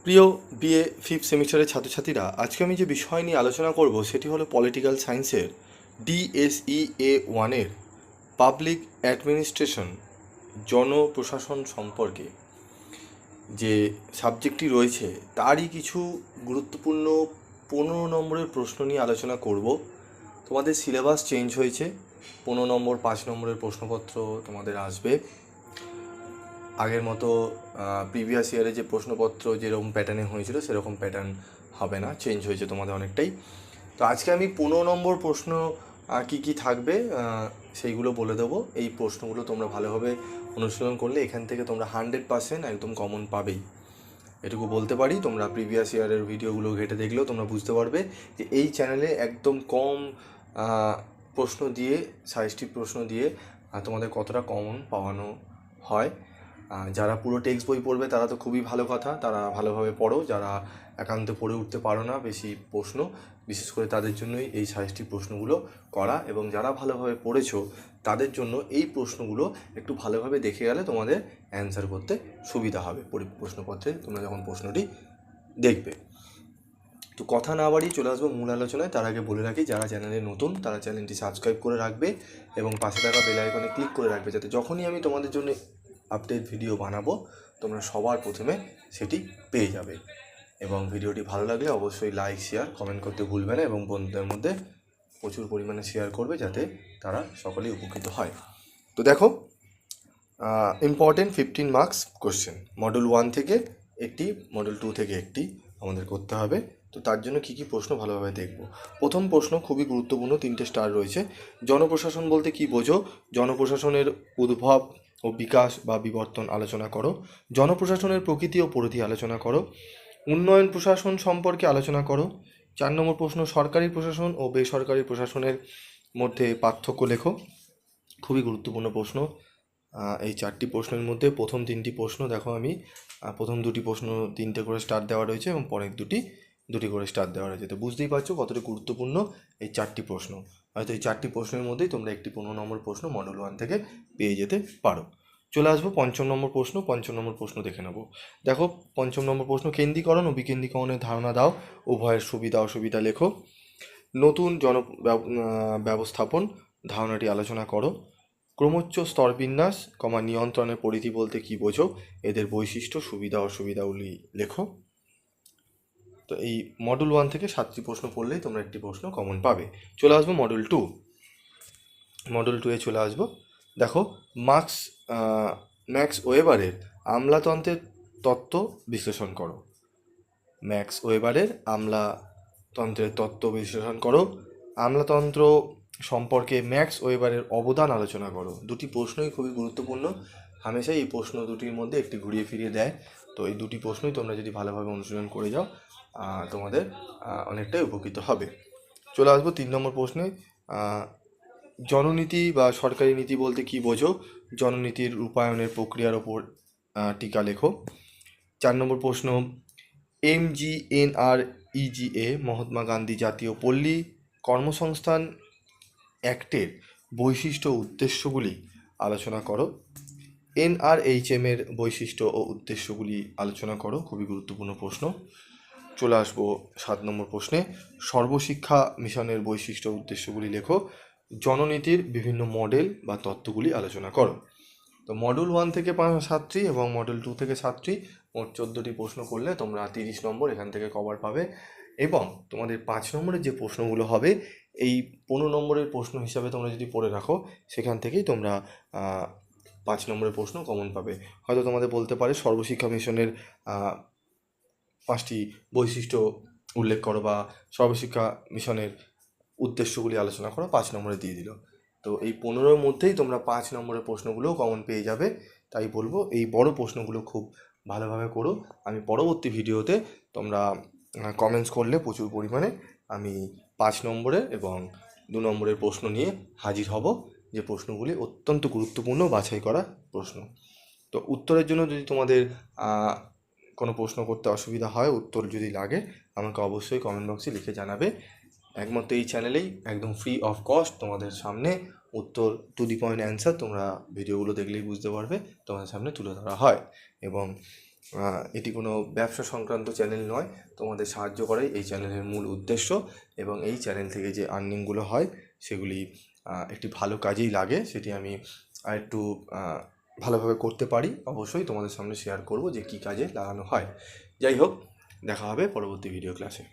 প্রিয় BA fifth সেমিস্টারের ছাত্রছাত্রীরা, আজকে আমি যে বিষয় নিয়ে আলোচনা করব সেটি হলো পলিটিক্যাল সায়েন্সের DSEA-1-এর পাবলিক অ্যাডমিনিস্ট্রেশন, জনপ্রশাসন সম্পর্কে যে সাবজেক্টটি রয়েছে তারই কিছু গুরুত্বপূর্ণ 15 নম্বরের প্রশ্ন নিয়ে আলোচনা করব। তোমাদের সিলেবাস চেঞ্জ হয়েছে, 15 নম্বর 5 নম্বরের প্রশ্নপত্র তোমাদের আসবে। আগের মতো প্রিভিয়াস ইয়ারে যে প্রশ্নপত্র যেরকম প্যাটার্নে হয়েছিল সেরকম প্যাটার্ন হবে না, চেঞ্জ হয়েছে তোমাদের অনেকটাই। তো আজকে আমি 15 নম্বর প্রশ্ন কি কি থাকবে সেইগুলো বলে দেবো। এই প্রশ্নগুলো তোমরা ভালোভাবে অনুশীলন করলে এখান থেকে তোমরা 100% একদম কমন পাবেই, এটুকু বলতে পারি। তোমরা প্রিভিয়াস ইয়ারের ভিডিওগুলো ঘেটে দেখলেও তোমরা বুঝতে পারবে যে এই চ্যানেলে একদম কম প্রশ্ন দিয়ে, সাজেস্টিভ প্রশ্ন দিয়ে তোমাদের কতটা কমন পাওয়ানো হয়। যারা পুরো টেক্সট বই পড়বে তারা তো খুবই ভালো কথা, তারা ভালোভাবে পড়ো। যারা একান্ত পড়ে উঠতে পারো না বেশি প্রশ্ন, বিশেষ করে তাদের জন্যই এই সাজেস্টিভ প্রশ্নগুলো করা। এবং যারা ভালোভাবে পড়েছো তাদের জন্য এই প্রশ্নগুলো একটু ভালোভাবে দেখে গেলে তোমাদের অ্যান্সার করতে সুবিধা হবে প্রশ্নপত্রে তোমরা যখন প্রশ্নটি দেখবে। তো কথা না বাড়িয়ে চলে আসবো মূল আলোচনায়। তার আগে বলে রাখি, যারা চ্যানেলে নতুন তারা চ্যানেলটি সাবস্ক্রাইব করে রাখবে এবং পাশে থাকা বেল আইকনে ক্লিক করে রাখবে, যাতে যখনই আমি তোমাদের জন্য আপডেট ভিডিও বানাবো তোমরা সবার প্রথমে সেটি পেয়ে যাবে। এবং ভিডিওটি ভালো লাগলে অবশ্যই লাইক, শেয়ার, কমেন্ট করতে ভুলবে না এবং বন্ধুদের মধ্যে প্রচুর পরিমাণে শেয়ার করবে যাতে তারা সকলেই উপকৃত হয়। তো দেখো, ইম্পর্টেন্ট 15 মার্কস কোশ্চেন মডেল 1 থেকে একটি, মডেল 2 থেকে একটি আমাদের করতে হবে। তো তার জন্য কী কী প্রশ্ন ভালোভাবে দেখব। প্রথম প্রশ্ন খুবই গুরুত্বপূর্ণ, 3টে স্টার রয়েছে। জনপ্রশাসন বলতে কী বোঝো? জনপ্রশাসনের উদ্ভব ও বিকাশ বা বিবর্তন আলোচনা করো। জনপ্রশাসনের প্রকৃতি ও পরিধি আলোচনা করো। উন্নয়ন প্রশাসন সম্পর্কে আলোচনা করো। 4 নম্বর প্রশ্ন, সরকারি প্রশাসন ও বেসরকারি প্রশাসনের মধ্যে পার্থক্য লেখো। খুবই গুরুত্বপূর্ণ প্রশ্ন। এই 4টি প্রশ্নের মধ্যে প্রথম 3টি প্রশ্ন দেখো, আমি প্রথম 2টি প্রশ্ন 3টে করে স্টার দেওয়া রয়েছে এবং পরের 2টি করে স্টার দেওয়া রয়েছে। তো বুঝতেই পারছো কতটা গুরুত্বপূর্ণ এই 4টি প্রশ্ন। হয়তো এই 4টি প্রশ্নের মধ্যেই তোমরা একটি 15 নম্বর প্রশ্ন মডেল 1 থেকে পেয়ে যেতে পারো। চলে আসবো 5 নম্বর প্রশ্ন। 5 নম্বর প্রশ্ন দেখে নেব। দেখো, 5 নম্বর প্রশ্ন, কেন্দ্রীকরণ ও বিকেন্দ্রীকরণের ধারণা দাও, উভয়ের সুবিধা অসুবিধা লেখো। নতুন ব্যবস্থাপন ধারণাটি আলোচনা করো। ক্রমোচ্চ স্তরবিন্যাস, নিয়ন্ত্রণের পরিধি বলতে কী বোঝো? এদের বৈশিষ্ট্য, সুবিধা অসুবিধাগুলি লেখো। তো এই মডেল 1 থেকে 7টি প্রশ্ন পড়লেই তোমরা একটি প্রশ্ন কমন পাবে। চলে আসবো মডেল 2। মডেল 2-এ চলে আসবো। দেখো, ম্যাক্স ওয়েবারের আমলাতন্ত্রের তত্ত্ব বিশ্লেষণ করো। ম্যাক্স ওয়েবারের আমলাতন্ত্রের তত্ত্ব বিশ্লেষণ করো। আমলাতন্ত্র সম্পর্কে ম্যাক্স ওয়েবারের অবদান আলোচনা করো। 2টি প্রশ্নই খুবই গুরুত্বপূর্ণ, হামেশাই এই প্রশ্ন 2টির মধ্যে একটি ঘুরিয়ে ফিরিয়ে দেয়। তো এই 2টি প্রশ্নই তোমরা যদি ভালোভাবে অনুশীলন করে যাও তোমাদের অনেকটাই উপকৃত হবে। চলে আসবো 3 নম্বর প্রশ্নে। জননীতি বা সরকারি নীতি বলতে কী বোঝো? জননীতির রূপায়ণের প্রক্রিয়ার ওপর টিকা লেখো। 4 নম্বর প্রশ্ন, MGNREGA মহাত্মা গান্ধী জাতীয় পল্লী কর্মসংস্থান অ্যাক্টের বৈশিষ্ট্য ও উদ্দেশ্যগুলি আলোচনা করো। NRHM এর বৈশিষ্ট্য ও উদ্দেশ্যগুলি আলোচনা করো। খুবই গুরুত্বপূর্ণ প্রশ্ন। চলে আসবো 7 নম্বর প্রশ্নে, সর্বশিক্ষা মিশনের বৈশিষ্ট্য ও উদ্দেশ্যগুলি লেখো। জননীতির বিভিন্ন মডেল বা তত্ত্বগুলি আলোচনা করো। তো মডেল 1 থেকে 7টি এবং মডেল 2 থেকে 7টি, মোট 14টি প্রশ্ন করলে তোমরা 30 নম্বর এখান থেকে কভার পাবে। এবং তোমাদের 5 নম্বরের যে প্রশ্নগুলো হবে, এই 15 নম্বরের প্রশ্ন হিসাবে তোমরা যদি পড়ে রাখো, সেখান থেকেই তোমরা 5 নম্বরের প্রশ্ন কমন পাবে। হয়তো তোমাদের বলতে পারে সর্বশিক্ষা মিশনের 5টি বৈশিষ্ট্য উল্লেখ করো বা সর্বশিক্ষা মিশনের উদ্দেশ্যগুলি আলোচনা করো, 5 নম্বরে দিয়ে দিল। তো এই 15-র মধ্যেই তোমরা 5 নম্বরের প্রশ্নগুলোও কমন পেয়ে যাবে। তাই বলবো এই বড় প্রশ্নগুলো খুব ভালোভাবে করো। আমি পরবর্তী ভিডিওতে তোমরা কমেন্টস করলে প্রচুর পরিমাণে আমি 5 নম্বরের এবং 2 নম্বরের প্রশ্ন নিয়ে হাজির হব, যে প্রশ্নগুলি অত্যন্ত গুরুত্বপূর্ণ বাছাই করা প্রশ্ন। তো উত্তরের জন্য যদি তোমাদের কোনো প্রশ্ন করতে অসুবিধা হয়, উত্তর যদি লাগে, আমাকে অবশ্যই কমেন্ট বক্সে লিখে জানাবে। একমাত্র এই চ্যানেলেই একদম ফ্রি অফ কস্ট তোমাদের সামনে উত্তর টু দি পয়েন্ট অ্যান্সার তোমরা ভিডিওগুলো দেখলেই বুঝতে পারবে তোমাদের সামনে তুলে ধরা হয়। এবং এটি কোনো ব্যবসা সংক্রান্ত চ্যানেল নয়, তোমাদের সাহায্য করাই এই চ্যানেলের মূল উদ্দেশ্য। এবং এই চ্যানেল থেকে যে আর্নিংগুলো হয় সেগুলি একটি ভালো কাজেই লাগে, সেটি আমি আরেকটু ভালোভাবে করতে পারি। অবশ্যই তোমাদের সামনে শেয়ার করব যে কী কাজে লাগানো হয়। যাই হোক, দেখা হবে পরবর্তী ভিডিও ক্লাসে।